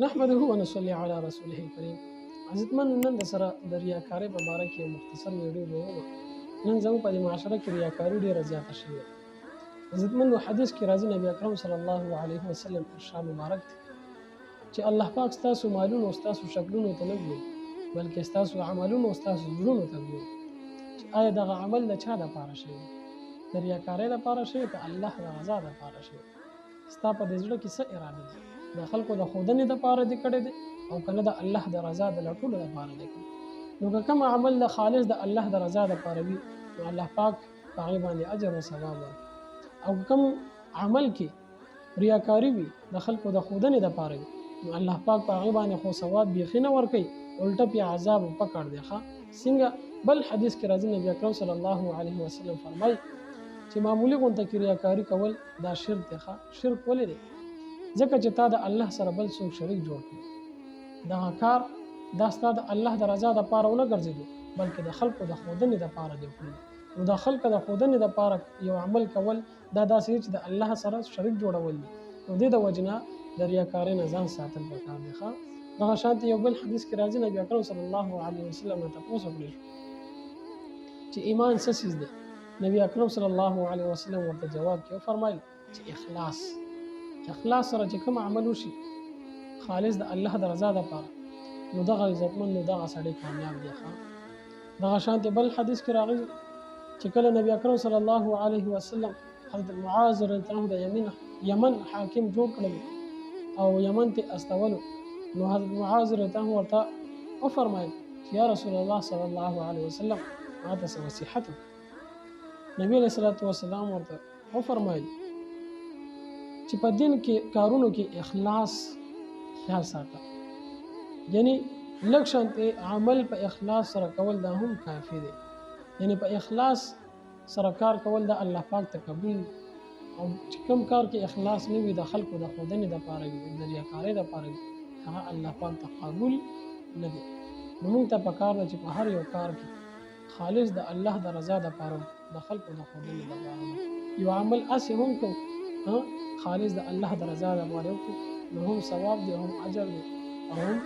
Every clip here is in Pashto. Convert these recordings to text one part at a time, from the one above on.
نحمده ونصلي على رسوله الكريم. عزتمن نن د سره د ریاکارۍ په باره کې مختصر ویډیو به ووایم. نن زموږ په دې معاشره کې ریاکاري ډېره زیاته شوې ده. عزتمن حدیث کې راځي نبی اکرم صلی الله علیه وسلم ارشاد مبارک دی چې الله پاک ستاسو مالونو او ستاسو شکلونو ته نه ګوري، بلکې ستاسو عملونو او ستاسو زړونو ته ګوري چې آیا دغه عمل د چا دپاره شوی دی، د ریاکارۍ دپاره شوی که الله د رضا دپاره شوی. ستا په دې زړه کې څه اراده ده؟ د خلکو د ښودنې دپاره دې کړی دی او که نه د الله د رضا د لټولو دپاره دی کړی. نو که کوم عمل د خالص د الله د رضا دپاره وي نو الله پاک په هغې باندې اجر او ثواب ورکوي، او کوم عمل کې ریاکاري وي د خلکو د ښودنې دپاره وي نو الله پاک په هغې باندې خو ثواب بیخي نه ورکوي، الټه پې عذاب او پکړ دی. څنګه بل حدیث کې راځي نبی اکرم صلی الله علیه وسلم فرمایي چې معمولی غونته کې ریاکاري کول دا شرک دی. شرک ولې دی؟ ځکه چې تا د الله سره بل څوک شریک جوړ کړي. دغه کار دا ستا د الله د رضا دپاره ونه ګرځېدو بلکې د خلکو د ښودنې دپاره دی کړي. نو د خلکو د ښودنې دپاره یو عمل کول دا داسې چې د الله سره شریک جوړول دي. نو دې د وجې نه د ریاکارۍ نه ځان ساتل پکار دی. دغه شانتې یو بل حدیث کې راځي نبي اکرم صلی الله علیه وسلم نه تپوس وکړی چې ایمان څه څیز دی. نبی اکرم صلی الله علیه وسلم ورته جواب کې وفرمایل چې اخلاص سره چې کوم عمل وشي خالص د الله د رضا دپاره نو دغه عزتمن نو دغه سړی کامیاب دی. دغه شانتې بل حدیث کې راغلی چې کله نبی اکرم صلی الله علیه وسلم حضرت معاذ رضی الله عنه د یمن حاکم جوړ کړل او یمن ته استولو، نو حضرت معاذ رضی الله عنه ورته وفرمایل چې یا رسول الله صلی الله علیه وسلم ما ته څه نصیحت وکړه. نبی علیه الصلاة والسلام ورته وفرمایل چې په دین کې کارونو کې اخلاص خیال ساته، یعنی لږ شانتې عمل په اخلاص سره کول دا هم کافي دی. یعنی په اخلاص سره کار کول د الله پاک ته قبول، او چې کوم کار کې اخلاص نه وي د خلکو د ښودنې دپاره وي د ریاکارۍ دپاره وي هغه الله پاک ته قبول نه دی. نو موږ ته پکار ده چې په هر یو کار کې خالص د الله د رضا دپاره د خلکو د ښودنې دپاره یو عمل هسې هم کوو خالص د الله د رضا دپاره وکړو نو هم ثواب دی، هم اجر دی، او هم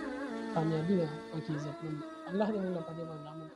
کامیابي ده پکې عزتمند. الله دې موږ له په دې باندې عمل